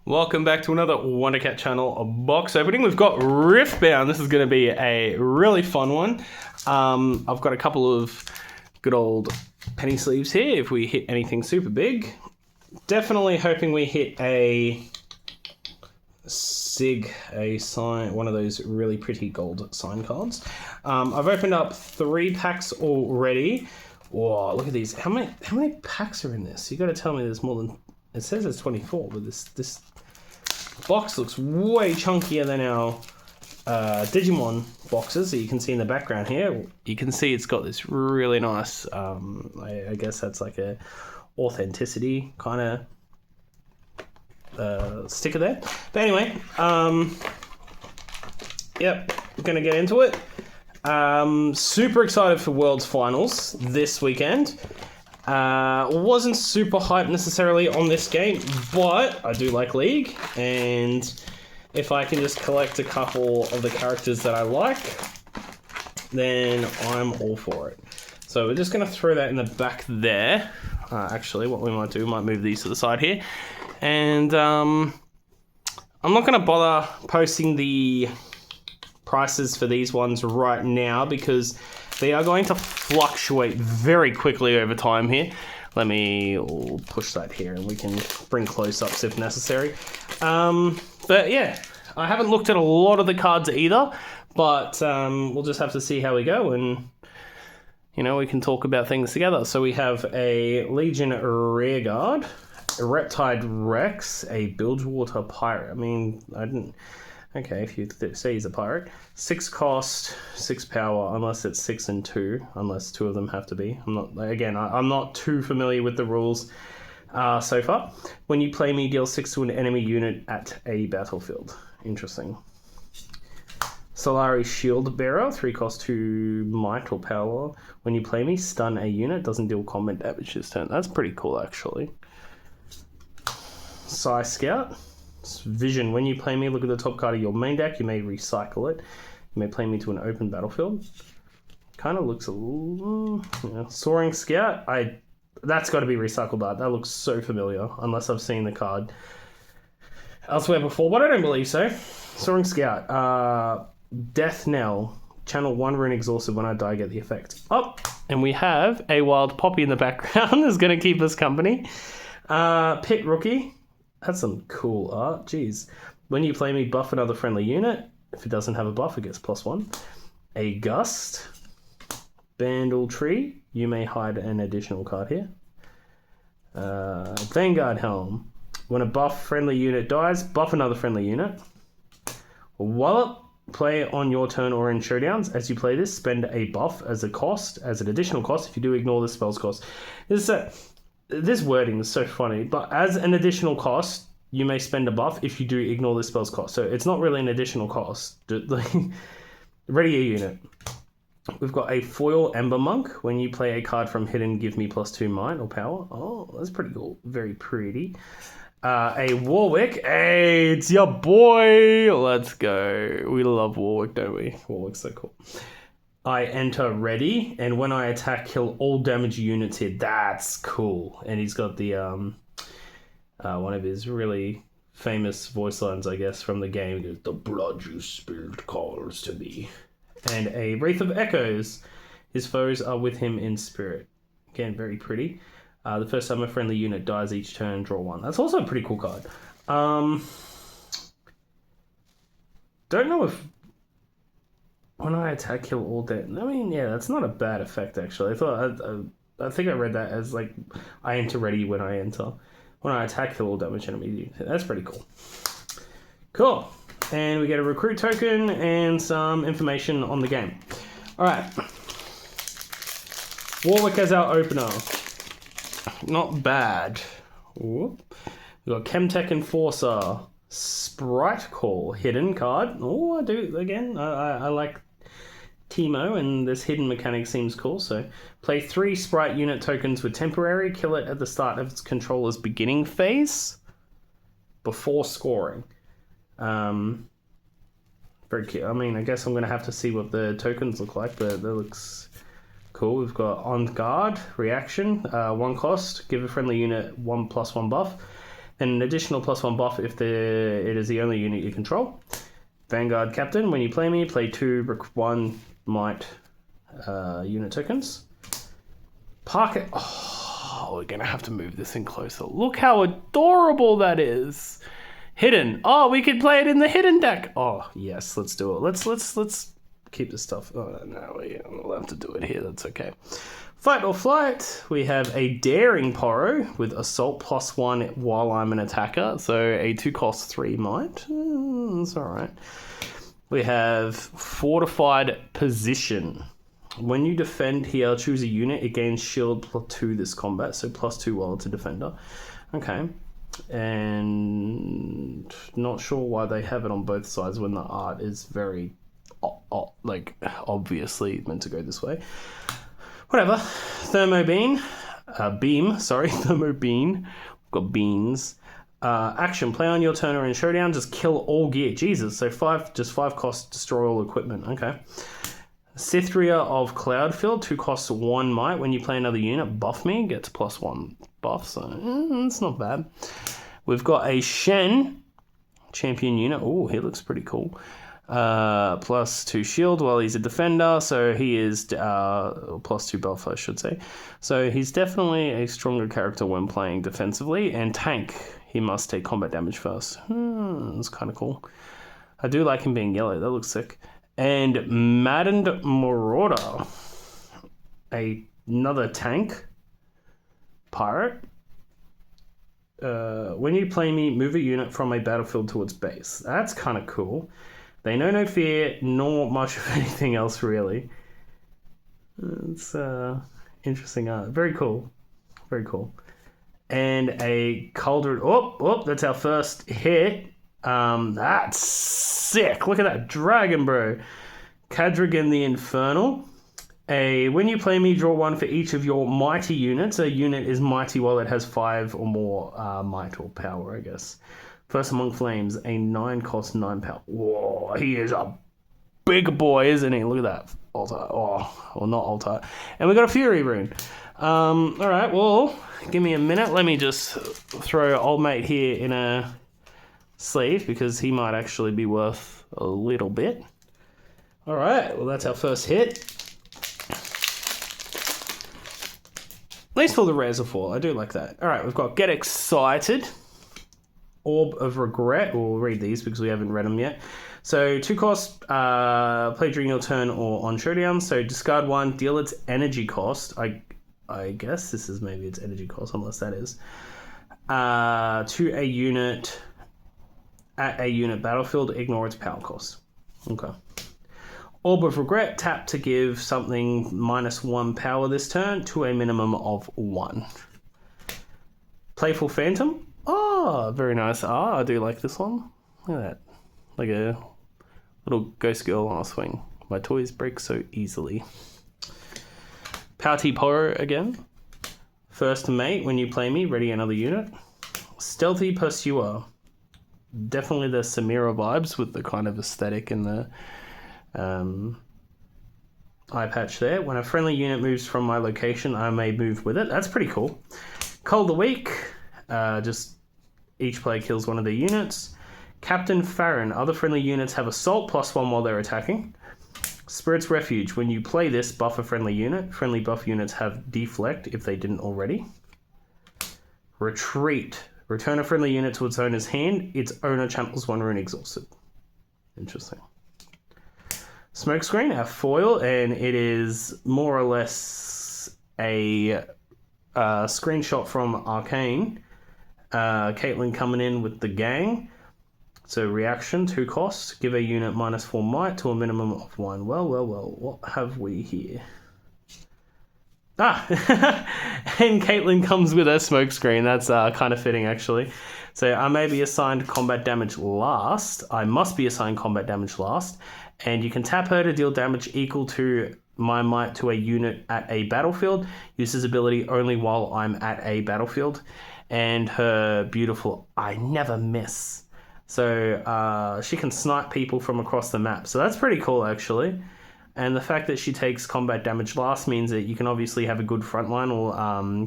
Welcome back to another WonderCat channel box opening. We've got Riftbound. This is going to be a really fun one. I've got a couple of good old penny sleeves here if we hit anything super big. Definitely hoping we hit a SIG, a sign, one of those really pretty gold sign cards. I've opened up 3 packs already. Whoa, look at these. How many packs are in this? You got to tell me there's more than... It says it's 24, but this box looks way chunkier than our Digimon boxes that you can see in the background here. You can see it's got this really nice, I guess that's like a authenticity kind of sticker there. But anyway, yep, we're going to get into it. Super excited for World's Finals this weekend. Wasn't super hyped necessarily on this game, but I do like League, and if I can just collect a couple of the characters that I like, then I'm all for it. So we're just going to throw that in the back there. Actually, what we might do, we might move these to the side here, and I'm not going to bother posting the prices for these ones right now because they are going to fluctuate very quickly over time here. Let me push that here and we can bring close-ups if necessary. But yeah, I haven't looked at a lot of the cards either, but we'll just have to see how we go and, you know, we can talk about things together. So we have a Legion Rearguard, a Reptide Rex, a Bilgewater Pirate. I mean, I didn't... Okay, if you say he's a pirate. 6 cost, 6 power, unless it's 6 and 2, unless 2 of them have to be. I'm not too familiar with the rules so far. When you play me, deal 6 to an enemy unit at a battlefield. Interesting. Solari Shield Bearer, 3 cost, 2 might or power. When you play me, stun a unit, doesn't deal combat damage this turn. That's pretty cool, actually. Psy Scout. Vision. When you play me, look at the top card of your main deck. You may recycle it. You may play me to an open battlefield. Kind of looks a little... Soaring Scout. That's got to be recycled art. That looks so familiar, unless I've seen the card elsewhere before, but I don't believe so. Soaring Scout. Death Knell. Channel 1 rune exhausted. When I die, get the effect. Oh, and we have a Wild Poppy in the background. Is going to keep us company. Pit Rookie. That's some cool art. Jeez. When you play me, buff another friendly unit. If it doesn't have a buff, it gets +1. A Gust. Bandle Tree. You may hide an additional card here. Vanguard Helm. When a buff friendly unit dies, buff another friendly unit. Wallet. Play on your turn or in showdowns. As you play this, spend a buff as an additional cost. If you do, ignore the spell's cost. This wording is so funny, but as an additional cost, you may spend a buff if you do ignore the spell's cost. So it's not really an additional cost. Ready a unit. We've got a Foil Ember Monk. When you play a card from Hidden, give me +2 might or power. Oh, that's pretty cool. Very pretty. A Warwick. Hey, it's your boy. Let's go. We love Warwick, don't we? Warwick's so cool. I enter ready, and when I attack, kill all damage units here. That's cool. And he's got the one of his really famous voice lines, I guess, from the game. He goes, "The blood you spilled calls to me." And a Wraith of Echoes. His foes are with him in spirit. Again, very pretty. The first time a friendly unit dies each turn, draw 1. That's also a pretty cool card. Don't know if... When I attack, kill all dead. I mean, yeah, that's not a bad effect, actually. I think I read that as, like, I enter ready when I enter. When I attack, kill all damage enemy. That's pretty cool. Cool. And we get a recruit token and some information on the game. Alright. Warwick as our opener. Not bad. Whoop. We've got Chemtech Enforcer. Sprite Call. Hidden card. Oh, I do, again. I like Teemo, and this hidden mechanic seems cool. So play 3 sprite unit tokens with temporary, kill it at the start of its controller's beginning phase before scoring. Very cute. I mean, I guess I'm going to have to see what the tokens look like, but that looks cool. We've got On Guard, reaction, 1 cost, give a friendly unit 1/+1 buff. and an additional +1 buff if it is the only unit you control. Vanguard Captain, when you play me, play 2 1 might unit tokens. Parker. Oh, we're gonna have to move this in closer. Look how adorable that is. Hidden. Oh, we could play it in the hidden deck. Oh yes, let's do it. Let's keep this stuff. Oh no, I'm not allowed to do it here. That's okay. Fight or flight. We have a daring Poro with assault +1 while I'm an attacker. So a 2-cost 3 might. That's all right. We have fortified position. When you defend here, choose a unit. It gains shield +2 this combat, so +2 while it's a defender. Okay. And not sure why they have it on both sides when the art is very, like, obviously meant to go this way. Whatever. Thermo beam. Thermo beam. We've got beans. Action. Play on your turn or in showdown. Just kill all gear. Jesus. So 5 costs, destroy all equipment. Okay. Cytheria of Cloudfield, 2 costs 1 might. When you play another unit, buff me, gets +1 buff, so it's not bad. We've got a Shen champion unit. Oh, he looks pretty cool. +2 shield while he's a defender, so he is +2 buff, I should say. So he's definitely a stronger character when playing defensively. And tank, he must take combat damage first. That's kind of cool. I do like him being yellow, that looks sick. And Maddened Marauder, another tank pirate. When you play me, move a unit from a battlefield to its base. That's kind of cool. They know no fear, nor much of anything else, really. It's interesting art. Very cool. Very cool. And a Cauldron. Oh, that's our first hit. That's sick. Look at that dragon, bro. Cadragon the Infernal. When you play me, draw 1 for each of your mighty units. A unit is mighty while it has 5 or more might or power, I guess. First Among Flames, a 9 cost 9 power. Whoa, he is a big boy, isn't he? Look at that. Altar. Oh, well, not altar. And we got a Fury rune. Alright, well, give me a minute. Let me just throw old mate here in a sleeve because he might actually be worth a little bit. Alright, well, that's our first hit. At least for the rares of fall. I do like that. Alright, we've got Get Excited. Orb of Regret. We'll read these because we haven't read them yet. So 2 cost, play during your turn or on showdown. So discard 1, deal its energy cost. I guess this is maybe its energy cost, unless that is. To a unit at a unit battlefield, ignore its power cost. Okay. Orb of Regret, tap to give something -1 power this turn to a minimum of 1. Playful Phantom. Oh, very nice. I do like this one. Look at that. Like a little ghost girl on a swing. My toys break so easily. Pouty Poro again. First Mate, when you play me, ready another unit. Stealthy Pursuer. Definitely the Samira vibes with the kind of aesthetic and the eye patch there. When a friendly unit moves from my location, I may move with it. That's pretty cool. Cull the Weak. Just each player kills one of their units. Captain Farron. Other friendly units have assault +1 while they're attacking. Spirit's Refuge. When you play this, buff a friendly unit. Friendly buff units have deflect if they didn't already. Retreat. Return a friendly unit to its owner's hand. Its owner channels 1 rune exhausted. Interesting. Smokescreen, our foil, and it is more or less a screenshot from Arcane. Caitlyn coming in with the gang. So reaction, 2 costs. Give a unit -4 might to a minimum of 1. Well. What have we here? And Caitlyn comes with a smokescreen. That's kind of fitting, actually. So I may be assigned combat damage last. I must be assigned combat damage last. And you can tap her to deal damage equal to my might to a unit at a battlefield. Use this ability only while I'm at a battlefield. And her beautiful I never miss. So she can snipe people from across the map. So that's pretty cool, actually. And the fact that she takes combat damage last means that you can obviously have a good frontline or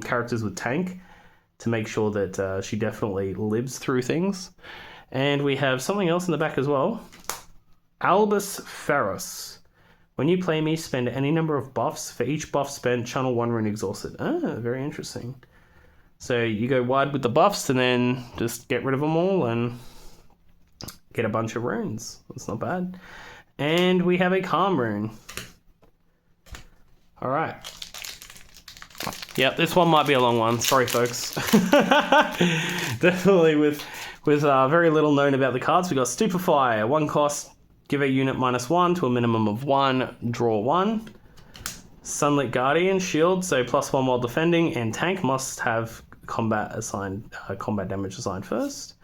characters with tank to make sure that she definitely lives through things. And we have something else in the back as well. Albus Ferrus. When you play me, spend any number of buffs. For each buff spent, channel 1 rune exhausted. Ah, very interesting. So you go wide with the buffs and then just get rid of them all and get a bunch of runes. That's not bad. And we have a calm rune. All right. Yep, this one might be a long one. Sorry, folks. Definitely with very little known about the cards. We got Stupefy, 1 cost, give a unit -1 to a minimum of 1, draw 1. Sunlit Guardian, shield, so +1 while defending, and tank must have combat damage assigned first.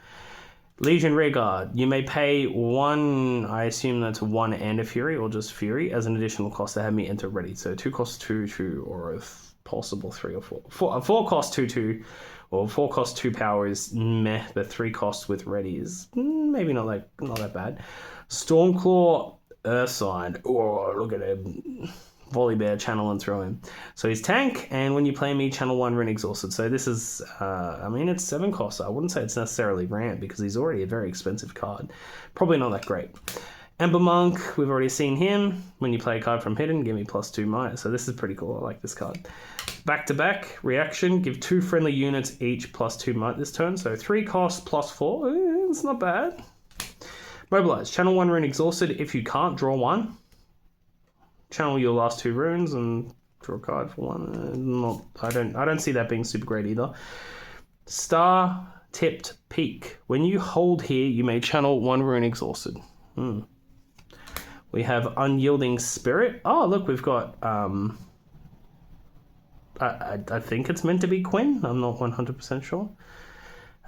Legion Rearguard, you may pay 1, I assume that's 1 and a Fury, or just Fury, as an additional cost to have me enter ready. So 2 cost 2, or a possible 3 or 4. 4 cost 2, or 4 cost 2 power is meh, but 3 cost with ready is maybe not that bad. Stormclaw, Ursine, oh, look at him. Volley Bear, channel and throw him. So he's tank, and when you play me, channel 1 rune exhausted. So this is, I mean, it's 7 cost. So I wouldn't say it's necessarily ramp because he's already a very expensive card. Probably not that great. Ember Monk, we've already seen him. When you play a card from hidden, give me +2 might. So this is pretty cool. I like this card. Back to back reaction, give 2 friendly units each +2 might this turn. So 3 cost +4. It's not bad. Mobilize, channel 1 rune exhausted. If you can't, draw 1. Channel your last 2 runes and draw a card for 1. I don't see that being super great either. Star Tipped Peak. When you hold here, you may channel 1 rune exhausted. We have Unyielding Spirit. Oh, look, we've got I think it's meant to be Quinn. I'm not 100% sure.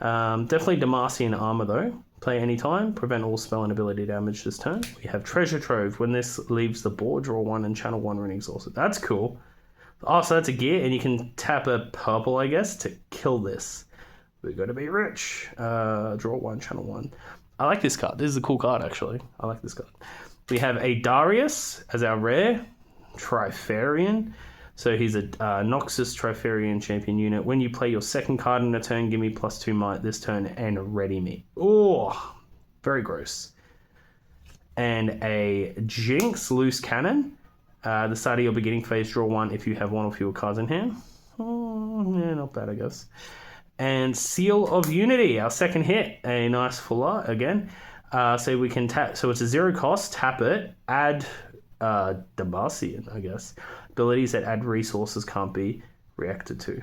Definitely Demacian Armor though. Play anytime, prevent all spell and ability damage this turn. We have Treasure Trove. When this leaves the board, draw 1 and channel 1 rune exhausted. That's cool. Oh, so that's a gear, and you can tap a purple, I guess, to kill this. We're going to be rich. Draw 1, channel 1. I like this card. This is a cool card, actually. I like this card. We have a Darius as our rare. Trifarian. So he's a Noxus Trifarian champion unit. When you play your second card in a turn, give me +2 might this turn and ready me. Oh, very gross. And a Jinx Loose Cannon. The start of your beginning phase, draw 1 if you have 1 or fewer cards in hand. Oh, yeah, not bad, I guess. And Seal of Unity, our second hit. A nice fuller again. So we can tap. So it's a 0 cost. Tap it. Add Demacian, I guess. Abilities that add resources can't be reacted to.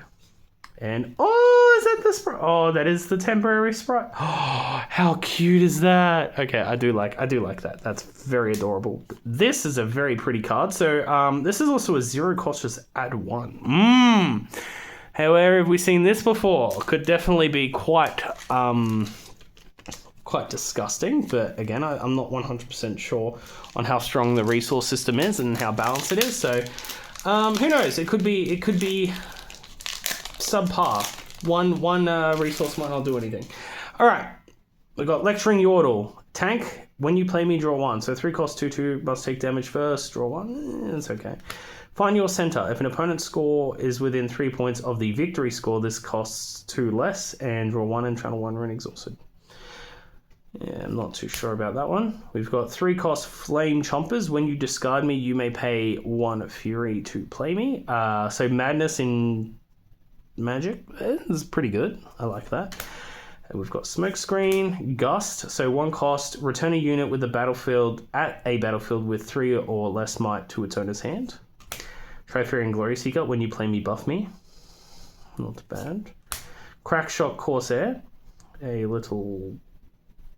And oh, is that the sprite? Oh, that is the temporary sprite. Oh, how cute is that? Okay, I do like that. That's very adorable. This is a very pretty card. So this is also a 0 cost, just add 1. However, have we seen this before? Could definitely be quite disgusting, but again, I'm not 100% sure on how strong the resource system is and how balanced it is. So who knows? It could be subpar. One resource might not do anything. All right, we got Lecturing Yordle. Tank. When you play me, draw 1. So 3 cost 2 must take damage first. Draw 1. It's okay. Find your center. If an opponent's score is within 3 points of the victory score, this costs 2 less, and draw 1 and channel 1 rune exhausted. Yeah, I'm not too sure about that one. We've got 3 cost Flame Chompers. When you discard me, you may pay 1 Fury to play me. So Madness in Magic is pretty good. I like that. And we've got Smokescreen, Gust. So 1 cost, return a unit with at a battlefield with 3 or less might to its owner's hand. Trifarian Glory Seeker. When you play me, buff me. Not bad. Crackshot Corsair. A little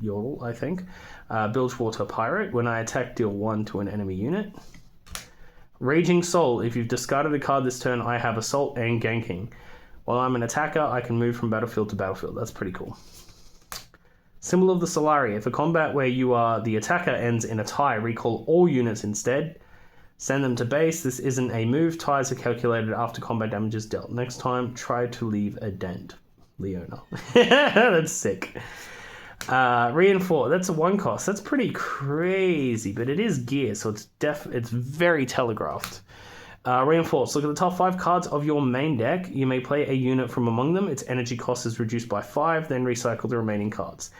Yordle, I think. Bilgewater Pirate. When I attack, deal 1 to an enemy unit. Raging Soul. If you've discarded a card this turn, I have Assault and Ganking. While I'm an attacker, I can move from battlefield to battlefield. That's pretty cool. Symbol of the Solari. If a combat where you are the attacker ends in a tie, recall all units instead. Send them to base. This isn't a move. Ties are calculated after combat damage is dealt. Next time, try to leave a dent. Leona. That's sick. Reinforce. That's a 1 cost. That's pretty crazy, but it is gear, so it's very telegraphed. Reinforce. Look at the top 5 cards of your main deck. You may play a unit from among them. Its energy cost is reduced by 5, then recycle the remaining cards.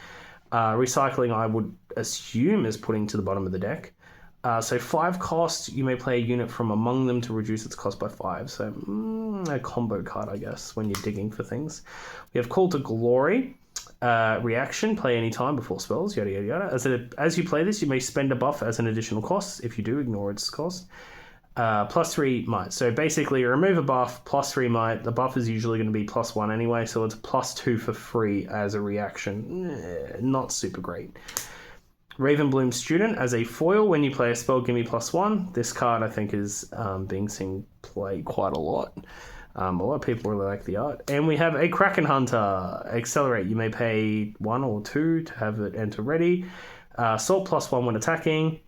Recycling, I would assume, is putting to the bottom of the deck. So 5 cost, you may play a unit from among them to reduce its cost by 5. So a combo card, I guess, when you're digging for things. We have Call to Glory. Reaction, play any time before spells, yada yada yada. As you play this, you may spend a buff as an additional cost. If you do, ignore its cost. +3 might. So basically, you remove a buff, +3 might. The buff is usually going to be +1 anyway, so it's +2 for free as a reaction. Not super great. Ravenbloom Student, as a foil, when you play a spell, give me +1. This card, I think, is being seen play quite a lot. A lot of people really like the art. And we have a Kraken Hunter. Accelerate. You may pay 1 or 2 to have it enter ready. Salt +1 when attacking.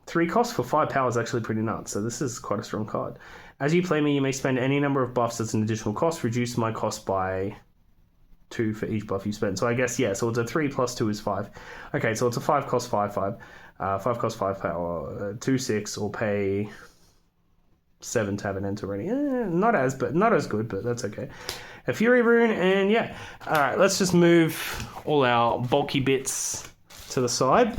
3 costs for 5 power is actually pretty nuts, so this is quite a strong card. As you play me, you may spend any number of buffs as an additional cost. Reduce my cost by 2 for each buff you spend. So I guess, yeah, so it's a 3 + 2 is 5. Okay, so it's a 5 cost 5, 5. 5 cost 5 power, 2, 6, or pay 7 to have an enter ready. Not as good, but that's okay. A Fury Rune, and yeah. Alright, let's just move all our bulky bits to the side.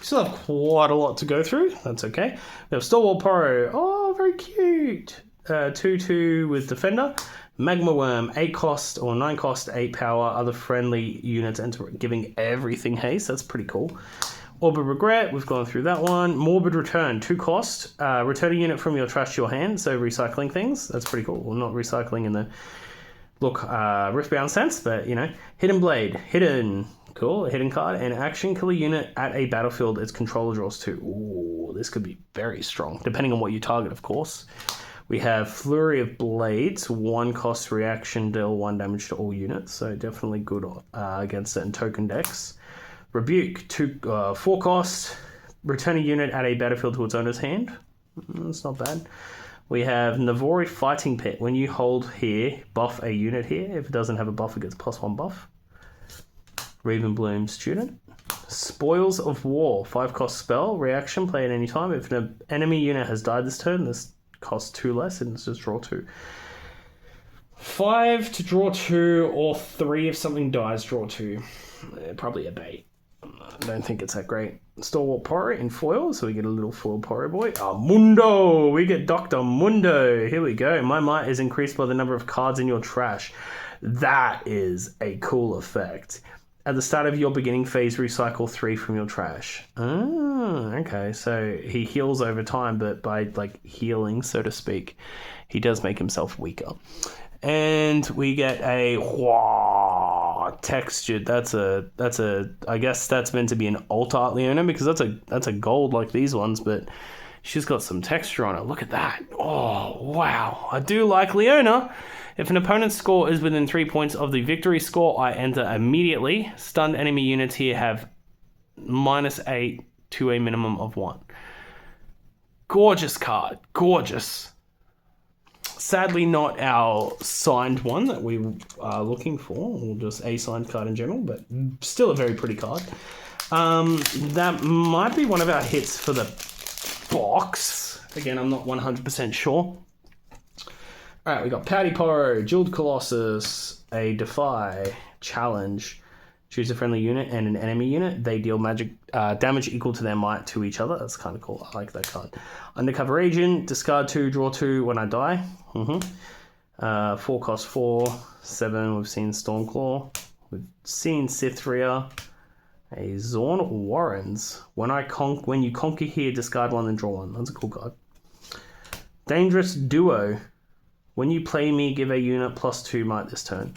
Still have quite a lot to go through. That's okay. We have Stalwart Poro. Oh, very cute. 2/2 with Defender. Magma Worm, 8 cost or 9 cost, 8 power. Other friendly units enter, giving everything haste. That's pretty cool. Orb of Regret, we've gone through that one. Morbid Return, 2 cost. Return a unit from your trash to your hand, so recycling things. That's pretty cool. Well, not recycling in the Riftbound sense, but you know. Hidden Blade, hidden. Cool, a hidden card. And action, kill a unit at a battlefield its controller draws 2. Ooh, this could be very strong, depending on what you target, of course. We have Flurry of Blades, 1 cost reaction, deal 1 damage to all units, so definitely good against certain token decks. Rebuke, 4 cost, return a unit at a battlefield to its owner's hand. That's not bad. We have Navori Fighting Pit. When you hold here, buff a unit here. If it doesn't have a buff, it gets +1 buff. Ravenbloom Student. Spoils of War, 5 cost spell, reaction, play at any time. If an enemy unit has died this turn, this costs 2 less, and it's just draw 2. 5 to draw 2, or 3 if something dies, draw 2. Probably a bait. I don't think it's that great. Stalwart Poro in foil, so we get a little foil Poro boy. Mundo! We get Dr. Mundo. Here we go. My might is increased by the number of cards in your trash. That is a cool effect. At the start of your beginning phase, recycle 3 from your trash. Okay. So he heals over time, but by healing, so to speak, he does make himself weaker. And we get a textured. That's a. I guess that's meant to be an alt art Leona, because that's a gold like these ones, but she's got some texture on it. Look at that. Oh wow! I do like Leona. If an opponent's score is within 3 points of the victory score, I enter immediately. Stunned enemy units here have -8 to a minimum of 1. Gorgeous card. Gorgeous. Sadly, not our signed one that we are looking for, or just a signed card in general, but still a very pretty card. That might be one of our hits for the box. Again, I'm not 100% sure. Alright, we got Pouty Poro, Jeweled Colossus, a Defy, Challenge. Choose a friendly unit and an enemy unit. They deal magic damage equal to their might to each other. That's kind of cool. I like that card. Undercover Agent, discard 2, draw 2 when I die. 4 cost 4, 7. We've seen Stormclaw. We've seen Sithria. A Zorn Warrens. When you conquer here, discard 1 and draw 1. That's a cool card. Dangerous Duo. When you play me, give a unit +2 might this turn.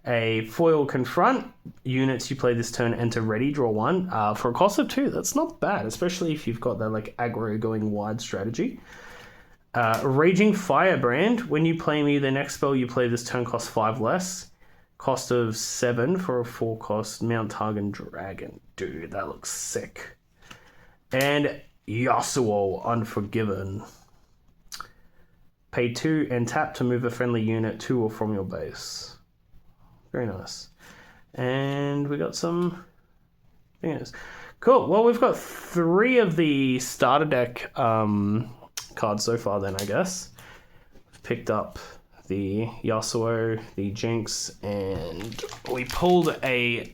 A foil Confront. Units you play this turn enter ready, draw 1. For a cost of 2, that's not bad, especially if you've got that aggro going wide strategy. Raging Firebrand. When you play me, the next spell you play this turn costs 5 less. Cost of 7 for a 4 cost Mount Targan Dragon. Dude, that looks sick. And Yasuo Unforgiven. Pay 2 and tap to move a friendly unit to or from your base. Very nice. And we got some things. Cool. Well, we've got 3 of the starter deck cards so far then, I guess. We've picked up the Yasuo, the Jinx, and we pulled a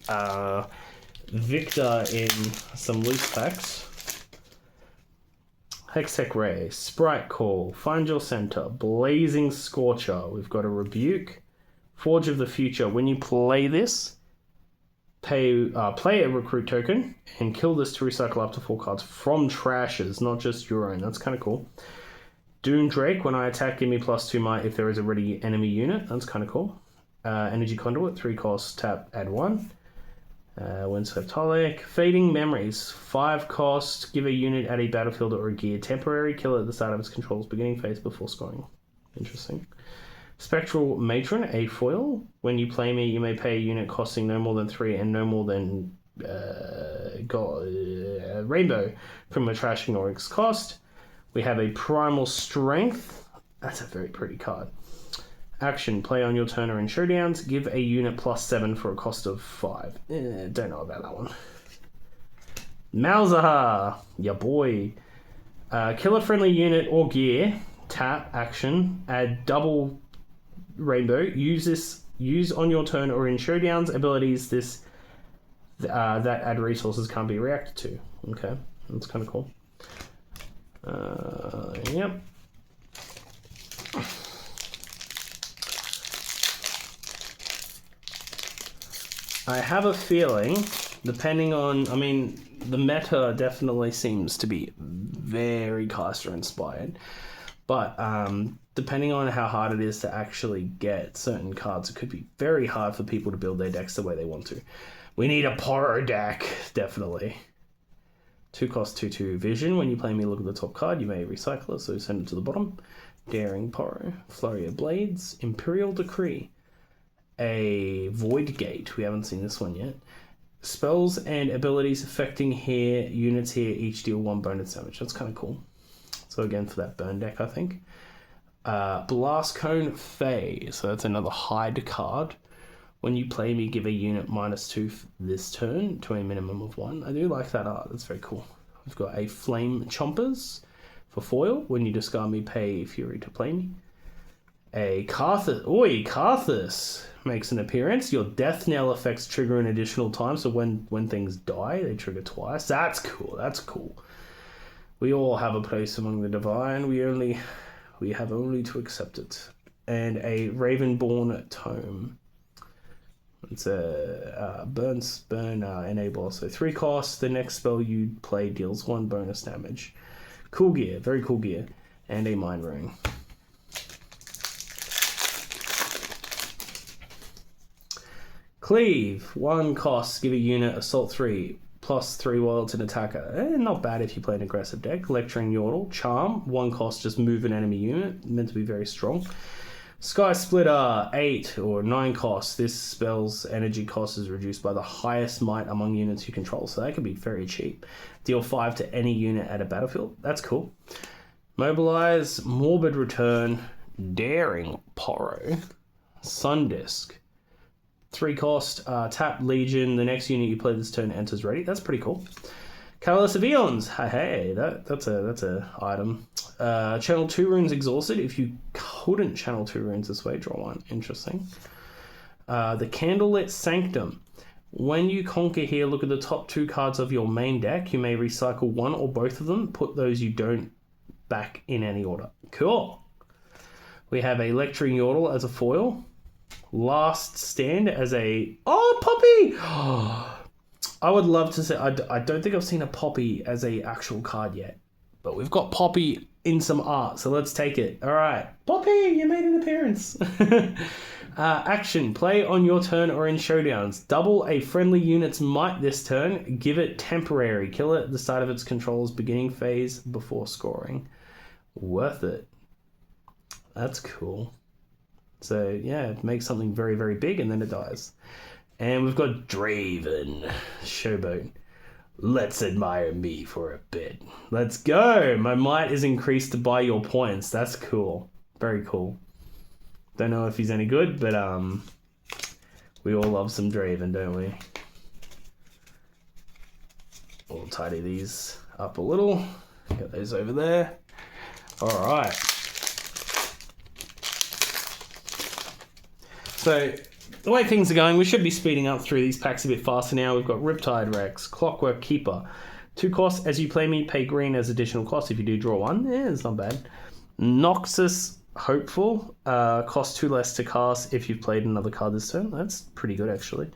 Victor in some loose packs. Hextech Ray, Sprite Call, Find Your Center, Blazing Scorcher. We've got a Rebuke, Forge of the Future. When you play this, play a recruit token and kill this to recycle up to 4 cards from trashes, not just your own. That's kind of cool. Doom Drake, when I attack, give me +2 might if there is a ready enemy unit. That's kind of cool. Energy Conduit, 3 cost, tap, add 1. Windswept Holic. Fading Memories, 5 cost, give a unit at a battlefield or a gear temporary, kill it at the start of its control's beginning phase before scoring. Interesting. Spectral Matron, a foil. When you play me, you may pay a unit costing no more than 3 and no more than Rainbow from a trashing or its cost. We have a Primal Strength. That's a very pretty card. Action, play on your turn or in showdowns. Give a unit +7 for a cost of 5. Don't know about that one. Malzahar, ya boy. Kill a friendly unit or gear. Tap, action, add double Rainbow. Use on your turn or in showdowns abilities that add resources can't be reacted to. Okay, that's kind of cool. Yep. I have a feeling, depending on, I mean, the meta definitely seems to be very caster inspired, but depending on how hard it is to actually get certain cards, it could be very hard for people to build their decks the way they want to. We need a Poro deck, definitely. 2 cost, 2/2 Vision. When you play me, look at the top card. You may recycle it, so send it to the bottom. Daring Poro. Flurry of Blades. Imperial Decree. A Void Gate. We haven't seen this one yet. Spells and abilities affecting units here each deal 1 bonus damage. That's kind of cool. So again, for that burn deck, I think. Blast Cone Fae. So that's another hide card. When you play me, give a unit -2 this turn to a minimum of 1. I do like that art. That's very cool. We've got a Flame Chompers for foil. When you discard me, pay Fury to play me. A Karthus. Oi, Karthus makes an appearance. Your death knell effects trigger an additional time, so when things die, they trigger twice. That's cool. That's cool. We all have a place among the divine. We have only to accept it. And a Ravenborn Tome. It's a burn enable. So 3 costs. The next spell you play deals 1 bonus damage. Cool gear. Very cool gear. And a Mind Rune. Cleave. 1 cost. Give a unit Assault 3. +3 while it's an attacker. Not bad if you play an aggressive deck. Lecturing Yordle. Charm. 1 cost. Just move an enemy unit. Meant to be very strong. Sky Splitter, 8 or 9 costs. This spell's energy cost is reduced by the highest might among units you control, so that could be very cheap. Deal 5 to any unit at a battlefield. That's cool. Mobilize, Morbid Return, Daring Poro, Sundisk. 3 cost, tap Legion. The next unit you play this turn enters ready. That's pretty cool. Catalyst of Eons. Hey, that's a item. Channel 2 runes exhausted. If you couldn't channel 2 runes this way, draw 1. Interesting. The Candlelit Sanctum. When you conquer here, look at the top 2 cards of your main deck. You may recycle 1 or both of them. Put those you don't back in any order. Cool. We have a Lecturing Yordle as a foil. Last Stand as a... Oh, Poppy! I would love to say... I don't think I've seen a Poppy as a actual card yet. But we've got Poppy in some art, so let's take it. All right. Poppy, you made an appearance. Action. Play on your turn or in showdowns. Double a friendly unit's might this turn. Give it temporary. Kill it at the start of its control's beginning phase before scoring. Worth it. That's cool. So, yeah, make something very, very big and then it dies. And we've got Draven. Showboat. Let's admire me for a bit. Let's go. My might is increased by your points. That's cool. Very cool. Don't know if he's any good, but we all love some Draven, don't we? We'll tidy these up a little. Get those over there. All right. So the way things are going, we should be speeding up through these packs a bit faster now. We've got Riptide Rex, Clockwork Keeper. 2 costs. As you play me, pay green as additional cost if you do draw 1. Yeah, it's not bad. Noxus Hopeful. Costs 2 less to cast if you've played another card this turn. That's pretty good, actually.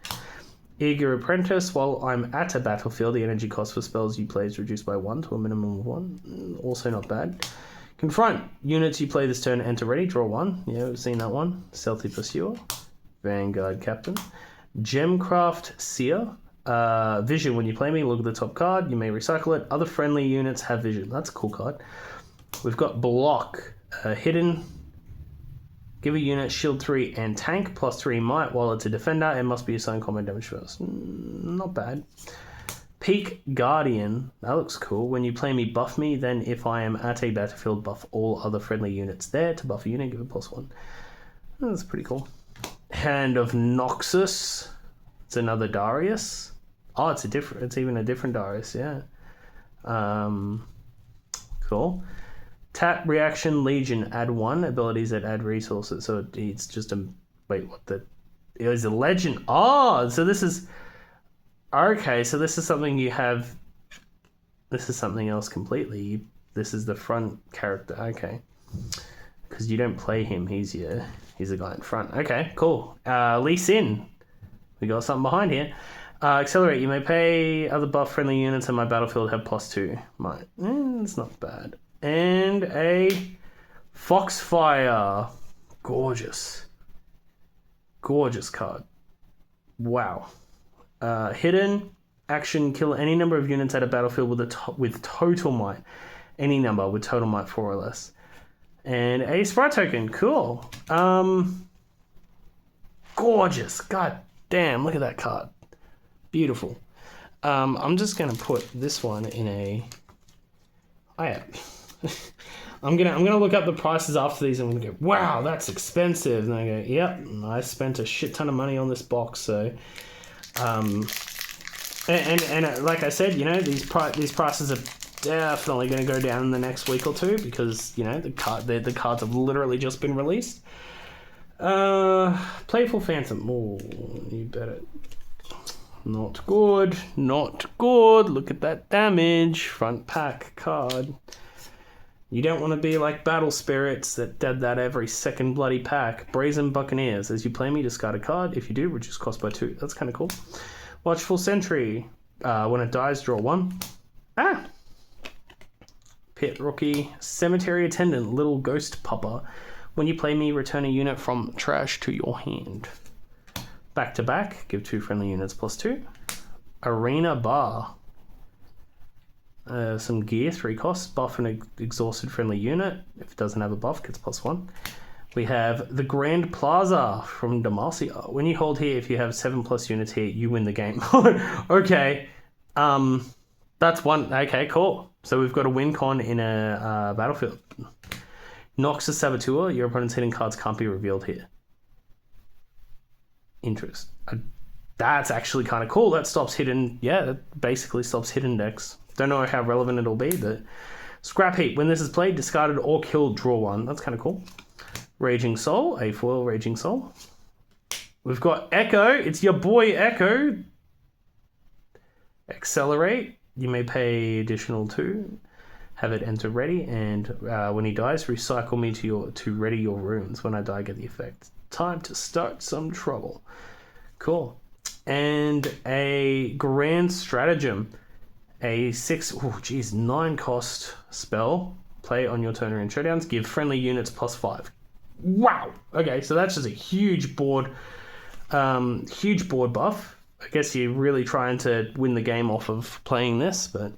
Eager Apprentice. While I'm at a battlefield, the energy cost for spells you play is reduced by 1 to a minimum of 1. Also not bad. Confront. Units you play this turn enter ready. Draw 1. Yeah, we've seen that one. Stealthy Pursuer. Vanguard Captain. Gemcraft Seer. Vision. When you play me, look at the top card. You may recycle it. Other friendly units have vision. That's a cool card. We've got Block. Hidden. Give a unit shield 3 and tank plus 3 might. While it's a defender, it must be assigned combat damage first. Not bad. Peak Guardian. That looks cool. When you play me, buff me. Then if I am at a battlefield, buff all other friendly units there. To buff a unit, give it +1. That's pretty cool. Hand of Noxus. It's another Darius. Oh, it's even a different Darius, yeah. Cool. Tap Reaction Legion, add 1 abilities that add resources. So it's just a wait, what the it was a legend. Oh, so this is okay, so this is something you have. This is something else completely. This is the front character, okay. Because you don't play him, he's a guy in front. Okay, cool. Lee Sin. We got something behind here. Accelerate. You may pay other buff friendly units on my battlefield have +2. Might. It's not bad. And a Foxfire. Gorgeous. Gorgeous card. Wow. Hidden. Action. Kill any number of units at a battlefield with total might. Any number with total might 4 or less. And a Sprite Token. Cool. Gorgeous. God damn, look at that card. Beautiful. I'm just gonna put this one in a. I'm gonna look up the prices after these and I'm gonna go, wow, that's expensive. And I go, yep, I spent a shit ton of money on this box. So, and like I said, you know, these prices are definitely going to go down in the next week or two because, you know, the cards have literally just been released. Playful Phantom. Oh, you better. Not good. Not good. Look at that damage. Front pack card. You don't want to be like Battle Spirits that did that every second bloody pack. Brazen Buccaneers. As you play me, discard a card. If you do, reduce cost by 2. That's kind of cool. Watchful Sentry. When it dies, draw 1. Pit Rookie. Cemetery Attendant. Little Ghost Pupper. When you play me, return a unit from trash to your hand. Back to back. Give 2 friendly units +2. Arena Bar. Some gear, 3 costs. Buff an exhausted friendly unit. If it doesn't have a buff, gets +1. We have the Grand Plaza from Demacia. When you hold here, if you have 7+ units here, you win the game. Okay. That's one. Okay, cool. So we've got a win con in a battlefield. Noxus Saboteur. Your opponent's hidden cards can't be revealed here. Interest. That's actually kind of cool. That stops hidden. Yeah, that basically stops hidden decks. Don't know how relevant it'll be, but Scrap Heap. When this is played, discarded or killed, draw 1. That's kind of cool. Raging Soul, a foil Raging Soul. We've got Echo. It's your boy Echo. Accelerate. You may pay additional 2. Have it enter ready, and when he dies, recycle me to ready your runes. When I die, get the effect. Time to start some trouble. Cool. And a Grand Stratagem. A 9 cost spell. Play on your turn or in showdowns. Give friendly units +5. Wow. Okay, so that's just a huge board buff. I guess you're really trying to win the game off of playing this, but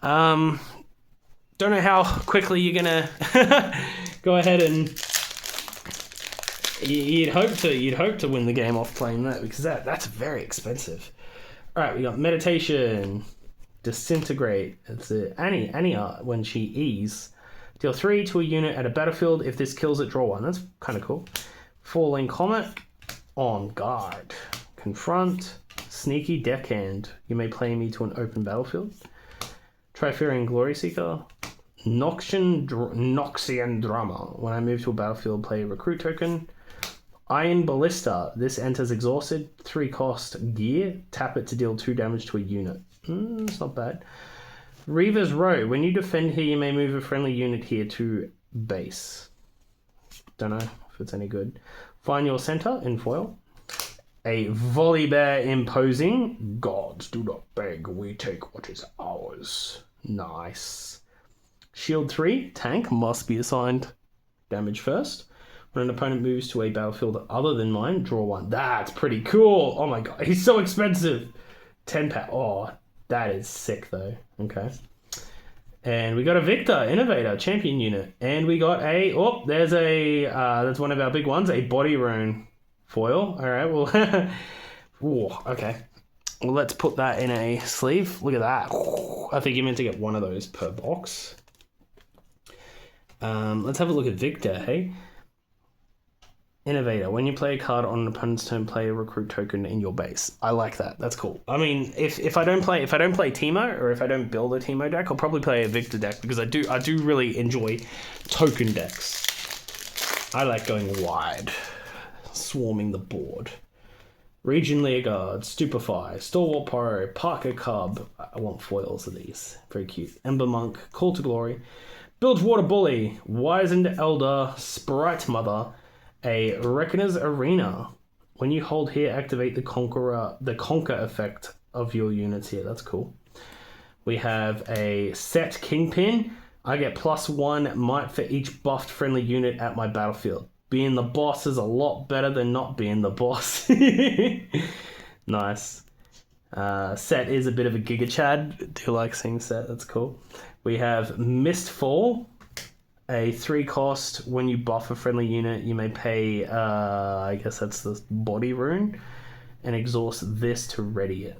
don't know how quickly you're gonna go ahead and you'd hope to win the game off playing that, because that's very expensive. All right, we got Meditation, Disintegrate. It's Annie when she E's. Deal 3 to a unit at a battlefield. If this kills it, draw 1. That's kind of cool. Falling Comet. On Guard. Confront. Sneaky Deckhand. You may play me to an open battlefield. Triferian Glory Seeker. Noxian Drama. When I move to a battlefield, play a recruit token. Iron Ballista. This enters exhausted. 3 cost gear. Tap it to deal 2 damage to a unit. It's not bad. Reaver's Row. When you defend here, you may move a friendly unit here to base. Don't know if it's any good. Find your center in foil. A Volibear Imposing. Gods do not beg, we take what is ours. Nice. Shield 3. Tank must be assigned damage first. When an opponent moves to a battlefield other than mine, draw 1. That's pretty cool. Oh my god, he's so expensive. 10 power. Oh, that is sick though. Okay. And we got a Victor, Innovator, Champion unit. And we got a, there's a, that's one of our big ones, a Body Rune foil. All right, well, ooh, okay. Well, let's put that in a sleeve. Look at that. I think you're meant to get one of those per box. Let's have a look at Victor, hey? Innovator. When you play a card on an opponent's turn, play a recruit token in your base. I like that. That's cool. I mean, if I don't play Teemo, or if I don't build a Teemo deck, I'll probably play a Victor deck because I do really enjoy token decks. I like going wide, swarming the board. Region Learguard, Stupefy, Stalwart Poro, Parker Cub. I want foils of these. Very cute. Ember Monk, Call to Glory, Bilgewater Bully, Wizened Elder, Sprite Mother, a Reckoner's Arena. When you hold here, activate the Conquer effect of your units here. That's cool. We have a Set Kingpin. I get +1 might for each buffed friendly unit at my battlefield. Being the boss is a lot better than not being the boss. Nice. Set is a bit of a Giga Chad. Do you like seeing Set? That's cool. We have Mistfall. A 3 cost. When you buff a friendly unit, you may pay, I guess that's the Body Rune, and exhaust this to ready it.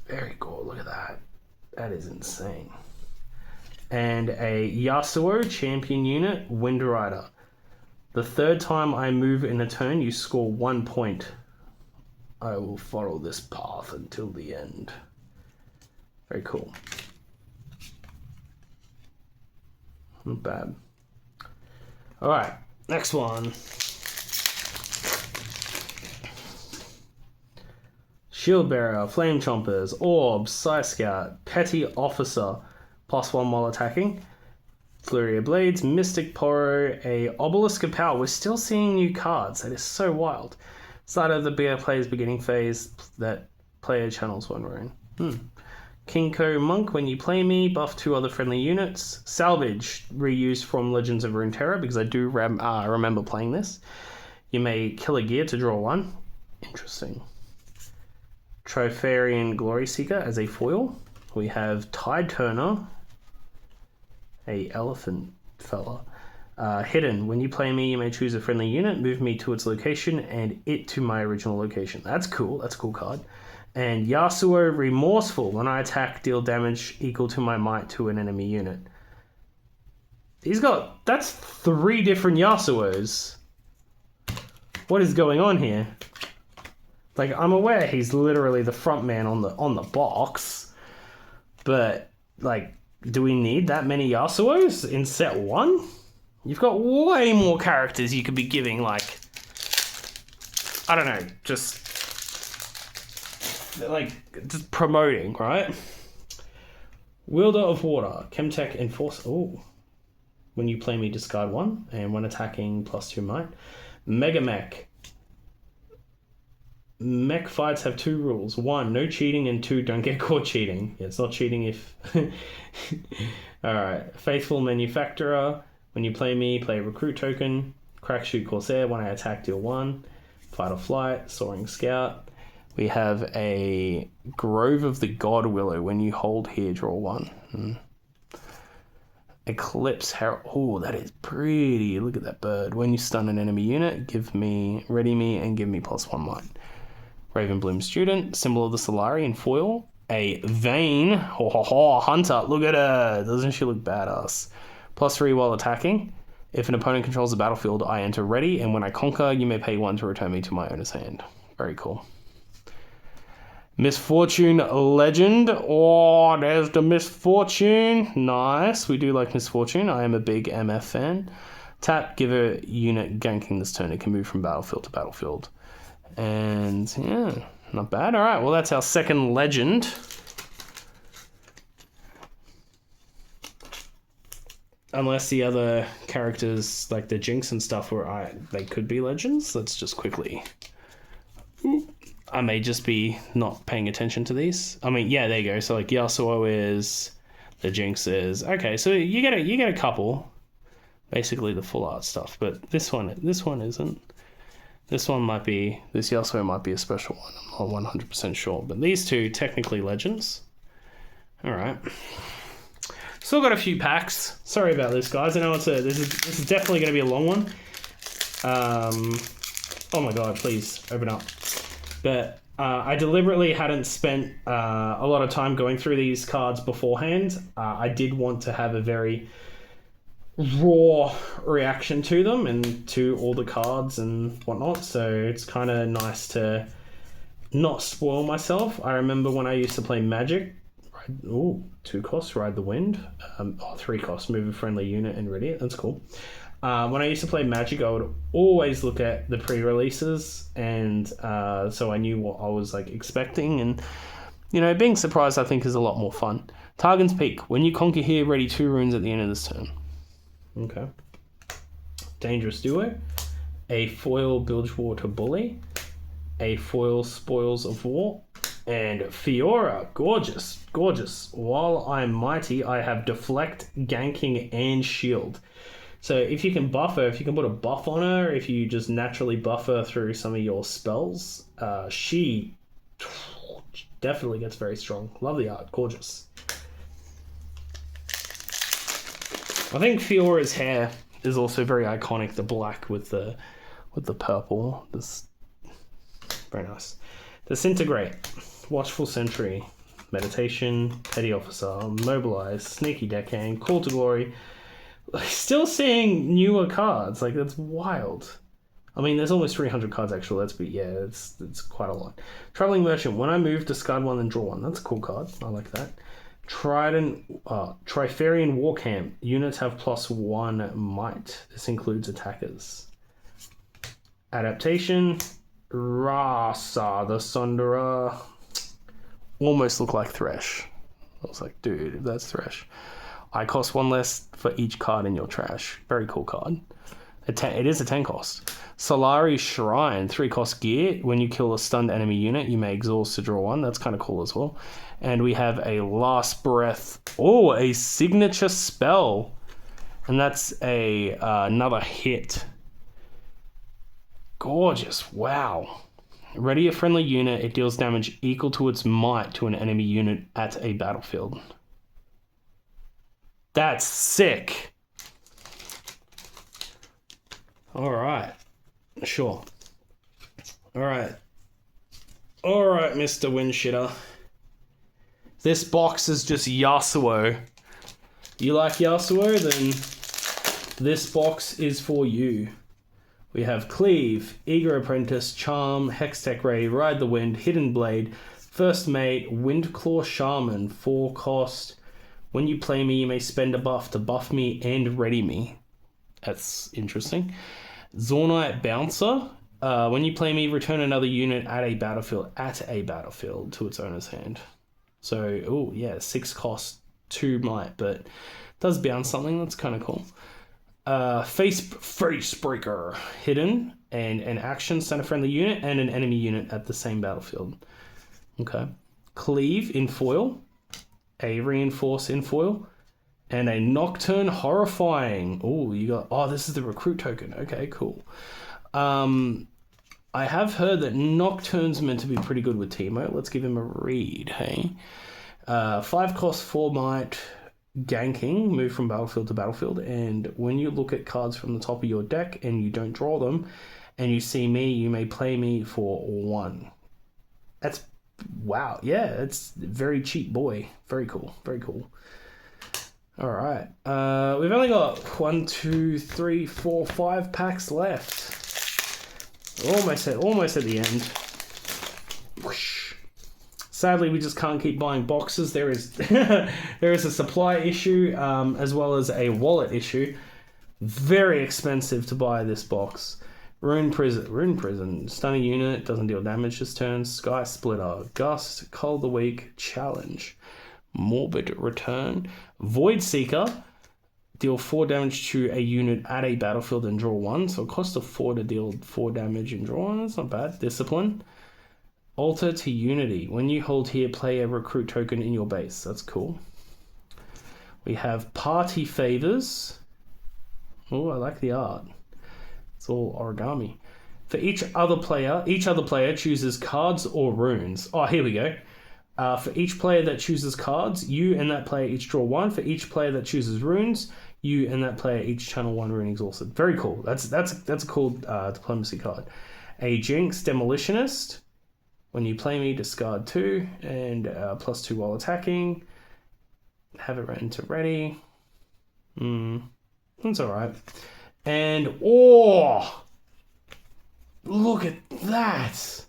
Very cool. Look at that. That is insane. And a Yasuo Champion unit, Wind Rider. The 3rd time I move in a turn, you score 1 point. I will follow this path until the end. Very cool. Not bad. Alright, next one. Shield Bearer, Flame Chompers, Orb, Psy Scout, Petty Officer, +1 while attacking. Flurry of Blades, Mystic Poro, a Obelisk of Power. We're still seeing new cards. That is so wild. Start of the player's beginning phase that player channels 1 rune. Kinko Monk, when you play me, buff 2 other friendly units. Salvage, reused from Legends of Runeterra, because I do remember playing this. You may kill a gear to draw 1. Interesting. Triferian Glory Seeker as a foil. We have Tide Turner, a elephant fella. Hidden, when you play me, you may choose a friendly unit, move me to its location, and it to my original location. That's cool. That's a cool card. And Yasuo Remorseful. When I attack, deal damage equal to my might to an enemy unit. That's 3 different Yasuos. What is going on here? Like, I'm aware he's literally the front man on the box. But, like, do we need that many Yasuos in set 1? You've got way more characters you could be giving, like, I don't know, just promoting, right? Wielder of Water, Chemtech Enforce. Oh, when you play me, discard 1, and when attacking, +2 might. Mega Mech. Mech fights have 2 rules. 1, no cheating, and 2, don't get caught cheating. Yeah, it's not cheating if... Alright. Faithful Manufacturer. When you play me, play a recruit token. Crack Shoot Corsair. When I attack, deal 1. Fight or Flight. Soaring Scout. We have a Grove of the God Willow. When you hold here, draw 1. Eclipse Herald. Oh, that is pretty. Look at that bird. When you stun an enemy unit, ready me, and give me +1 might. Ravenbloom Student. Symbol of the Solari in foil. A Vayne. Hunter. Look at her. Doesn't she look badass? +3 while attacking. If an opponent controls the battlefield, I enter ready, and when I conquer, you may pay 1 to return me to my owner's hand. Very cool. Misfortune Legend. Oh, there's the Misfortune. Nice. We do like Misfortune. I am a big MF fan. Tap, give a unit ganking this turn. It can move from battlefield to battlefield. And yeah, not bad. All right, well, that's our second legend. Unless the other characters, like the Jinx and stuff, they could be legends. Let's just quickly... I may just be not paying attention to these. I mean, yeah, there you go. So like Yasuo is, the Jinx is. Okay, so you get a couple, basically the full art stuff. But this one isn't. This Yasuo might be a special one. I'm not 100% sure. But these two technically legends. All right. Still got a few packs. Sorry about this, guys. I know this is definitely going to be a long one. Oh my god, please open up. But I deliberately hadn't spent a lot of time going through these cards beforehand. I did want to have a very raw reaction to them and to all the cards and whatnot. So it's kind of nice to not spoil myself. I remember when I used to play Magic. 2 costs, Ride the Wind. 3 costs, move a friendly unit and ready it. That's cool. When I used to play Magic, I would always look at the pre-releases, and so I knew what I was like expecting, and being surprised I think is a lot more fun. Targon's Peak. When you conquer here, ready 2 runes at the end of this turn. Okay. Dangerous Duo. A foil Bilgewater Bully. A foil Spoils of War. And Fiora. Gorgeous. Gorgeous. While I'm mighty, I have Deflect, Ganking, and Shield. So if you can buff her, if you can put a buff on her, if you just naturally buff her through some of your spells, she definitely gets very strong. Love the art. Gorgeous. I think Fiora's hair is also very iconic. The black with the purple. This very nice. Disintegrate. Watchful Sentry. Meditation. Petty Officer. Mobilize. Sneaky Deckhand. Call to Glory. Still seeing newer cards, like that's wild. I mean, there's almost 300 cards actually. It's quite a lot. Traveling Merchant. When I move, discard 1 and draw 1. That's a cool card. I like that. Trifarian Warcamp. Units have +1 might. This includes attackers. Adaptation. Rasa the Sunderer. Almost look like Thresh. I was like, dude, if that's Thresh. I cost 1 less for each card in your trash. Very cool card. It is a 10 cost. Solari Shrine, 3 cost gear. When you kill a stunned enemy unit, you may exhaust to draw 1. That's kind of cool as well. And we have a Last Breath. Oh, a signature spell. And that's another hit. Gorgeous. Wow. Ready a friendly unit. It deals damage equal to its might to an enemy unit at a battlefield. That's sick. All right. Sure. All right. All right, Mr. Windshitter. This box is just Yasuo. You like Yasuo? Then this box is for you. We have Cleave, Eager Apprentice, Charm, Hextech Ray, Ride the Wind, Hidden Blade, First Mate, Windclaw Shaman, 4 cost. When you play me, you may spend a buff to buff me and ready me. That's interesting. Zornite Bouncer. When you play me, return another unit at a battlefield to its owner's hand. So, oh yeah, 6 cost, 2 might, but it does bounce something. That's kind of cool. Face Breaker. Hidden and an action, send a friendly unit and an enemy unit at the same battlefield. Okay. Cleave in foil. A Reinforce in foil. And a Nocturne Horrifying. Oh, you got... Oh, this is the recruit token. Okay, cool. I have heard that Nocturne's meant to be pretty good with Teemo. Let's give him a read, hey? 5 cost, 4 might, ganking, move from battlefield to battlefield, and when you look at cards from the top of your deck and you don't draw them, and you see me, you may play me for 1. That's... Wow, yeah, it's very cheap, boy. Very cool, very cool. All right, we've only got 1, 2, 3, 4, 5 packs left. Almost at the end. Whoosh. Sadly, we just can't keep buying boxes. There is there is a supply issue as well as a wallet issue. Very expensive to buy this box. Rune Prison. Stunning unit, doesn't deal damage this turn. Sky Splitter. Gust. Cull of the Week. Challenge. Morbid Return. Void Seeker. Deal 4 damage to a unit at a battlefield and draw 1. So it costs a 4 to deal 4 damage and draw 1. That's not bad. Discipline. Alter to Unity. When you hold here, play a recruit token in your base. That's cool. We have Party Favors. Oh, I like the art. It's all origami. For each other player chooses cards or runes. Oh, here we go. For each player that chooses cards, you and that player each draw 1. For each player that chooses runes, you and that player each channel 1 rune exhausted. Very cool. That's a cool diplomacy card. A Jinx Demolitionist. When you play me, discard 2 and +2 while attacking. Have it written to ready. That's alright. And look at that.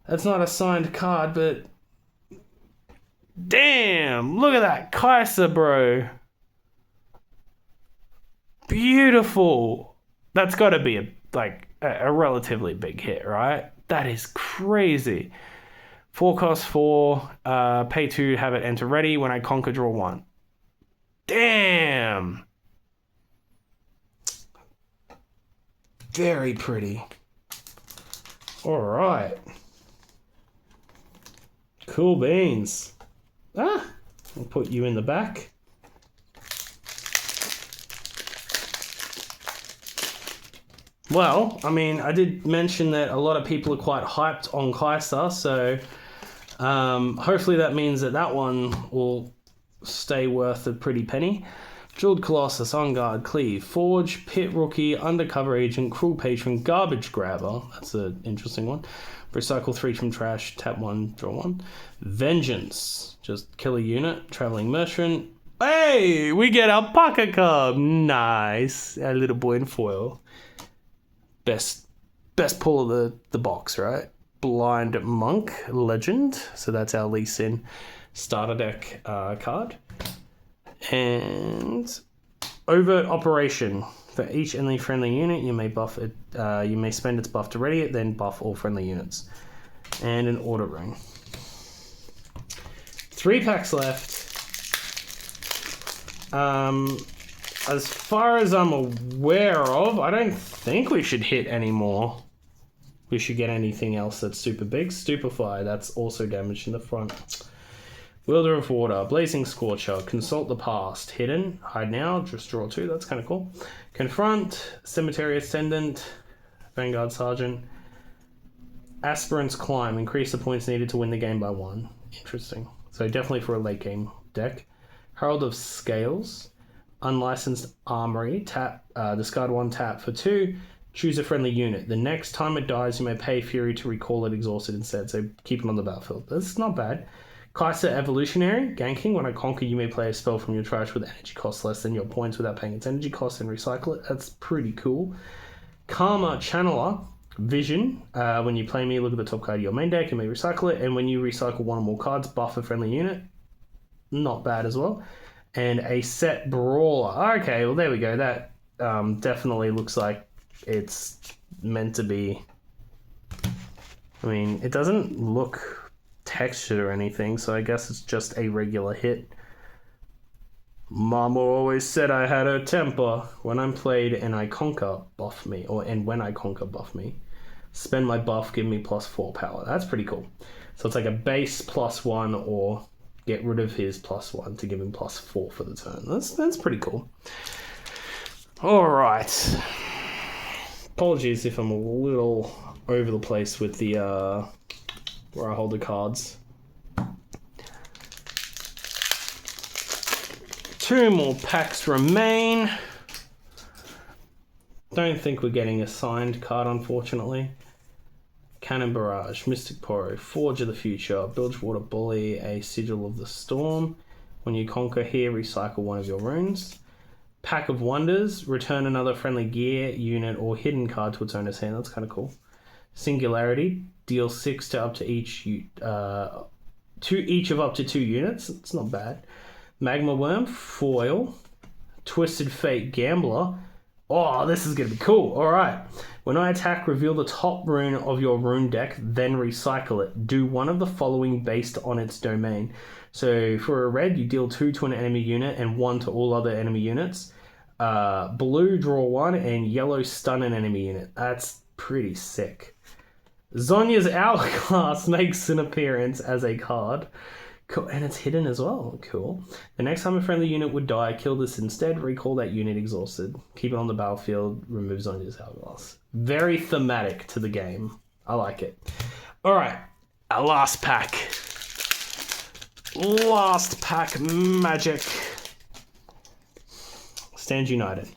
That's not a signed card, but damn, look at that Kaiser, bro. Beautiful. That's got to be a relatively big hit, right? That is crazy. 4 cost 4, pay 2, have it enter ready. When I conquer, draw 1. Damn. Very pretty. All right. Cool beans. I'll put you in the back. Well, I mean, I did mention that a lot of people are quite hyped on Kaiser, so hopefully that means that one will stay worth a pretty penny. Jeweled Colossus, On Guard, Cleave, Forge, Pit Rookie, Undercover Agent, Cruel Patron, Garbage Grabber. That's an interesting one. Recycle 3 from trash, tap 1, draw 1. Vengeance, just kill a unit. Traveling Merchant. Hey, we get our Alpaca card. Nice. Our little boy in foil. Best pull of the box, right? Blind Monk, Legend. So that's our Lee Sin starter deck card. And Overt Operation. For each enemy friendly unit, you may buff it. You may spend its buff to ready it, then buff all friendly units. And an Order Ring. 3 packs left. As far as I'm aware of, I don't think we should hit anymore. We should get anything else that's super big. Stupefy, that's also damage in the front. Wielder of Water, Blazing Scorcher, Consult the Past, Hidden, Hide Now, just draw 2, that's kind of cool. Confront, Cemetery Ascendant, Vanguard Sergeant, Aspirant's Climb, increase the points needed to win the game by 1. Interesting. So definitely for a late game deck. Herald of Scales, Unlicensed Armory, tap, discard 1 tap for 2, choose a friendly unit. The next time it dies, you may pay Fury to recall it exhausted instead, so keep it on the battlefield. That's not bad. Kaiser Evolutionary, ganking. When I conquer, you may play a spell from your trash with energy cost less than your points without paying its energy cost and recycle it. That's pretty cool. Karma Channeler, Vision. When you play me, look at the top card of your main deck, you may recycle it. And when you recycle 1 or more cards, buff a friendly unit. Not bad as well. And a Set Brawler. Okay, well there we go. That definitely looks like it's meant to be. I mean, it doesn't look textured or anything, so I guess it's just a regular hit. Mama always said I had a temper. When I'm played and I conquer, buff me. And when I conquer, buff me. Spend my buff, give me +4 power. That's pretty cool. So it's like a base +1 or get rid of his +1 to give him +4 for the turn. That's pretty cool. Alright. Apologies if I'm a little over the place with the where I hold the cards. 2 more packs remain. Don't think we're getting a signed card, unfortunately. Cannon Barrage, Mystic Poro, Forge of the Future, Bilgewater Bully, a Sigil of the Storm. When you conquer here, recycle 1 of your runes. Pack of Wonders, return another friendly gear, unit, or hidden card to its owner's hand. That's kind of cool. Singularity, deal 6 to up to each to each of up to 2 units. It's not bad. Magma Worm, foil. Twisted Fate, Gambler. Oh, this is going to be cool. All right. When I attack, reveal the top rune of your rune deck, then recycle it. Do one of the following based on its domain. So for a red, you deal 2 to an enemy unit and 1 to all other enemy units. Blue, draw 1, and yellow, stun an enemy unit. That's pretty sick. Zonya's Hourglass makes an appearance as a card. Cool. And it's hidden as well. Cool. The next time a friendly unit would die, kill this instead. Recall that unit exhausted. Keep it on the battlefield. Remove Zonya's Hourglass. Very thematic to the game. I like it. All right. Our last pack. Last pack magic. Stand United.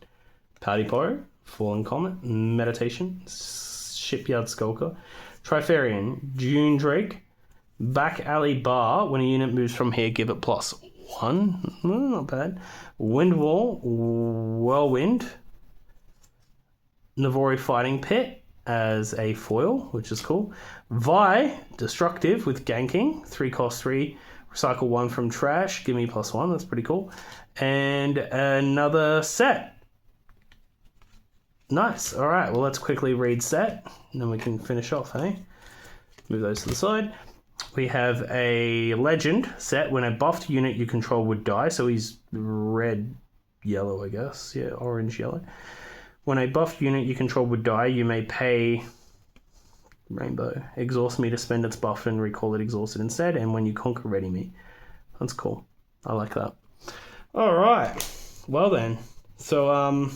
Party Poro. Fallen Comet. Meditation. Shipyard Skulker. Trifarian. June Drake. Back Alley Bar. When a unit moves from here, give it +1. Not bad. Wind Wall. Whirlwind. Navori Fighting Pit as a foil, which is cool. Vi. Destructive with ganking. 3 cost 3. Recycle 1 from trash. Give me +1. That's pretty cool. And another set. Nice. All right. Well, let's quickly read set, and then we can finish off, hey? Move those to the side. We have a legend set. When a buffed unit you control would die, so he's red, yellow, I guess. Yeah, orange, yellow. When a buffed unit you control would die, you may pay rainbow. Exhaust me to spend its buff and recall it exhausted instead, and when you conquer, ready me. That's cool. I like that. All right. Well then. So,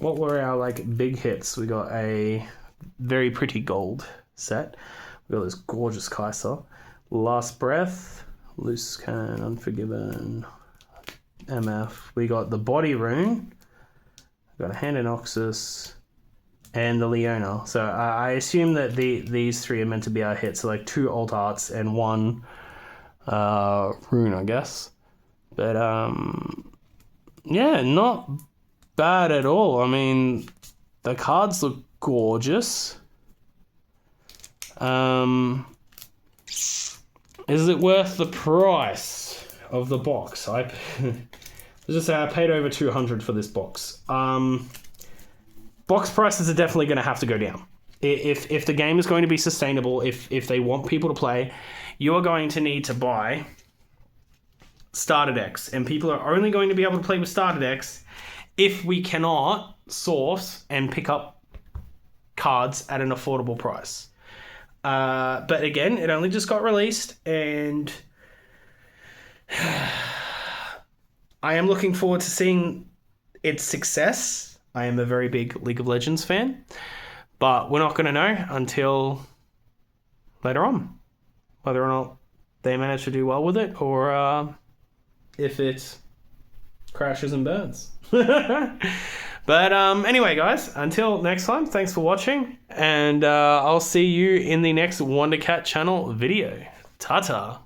what were our, big hits? We got a very pretty gold set. We got this gorgeous Kaiser. Last Breath, Loose Cannon, Unforgiven, MF. We got the Body Rune. We got a Hand in Oxus, and the Leona. So I assume that these 3 are meant to be our hits. So 2 alt arts and 1 rune, I guess. But yeah, not bad at all. I mean, the cards look gorgeous. Is it worth the price of the box? I paid over 200 for this box. Box prices are definitely going to have to go down. If the game is going to be sustainable, if they want people to play, you are going to need to buy starter decks, and people are only going to be able to play with starter decks if we cannot source and pick up cards at an affordable price. But again, it only just got released, and I am looking forward to seeing its success. I am a very big League of Legends fan, but we're not going to know until later on whether or not they manage to do well with it, or if it crashes and burns. But anyway, guys, until next time, thanks for watching, and I'll see you in the next Wondercat channel video. Ta-ta.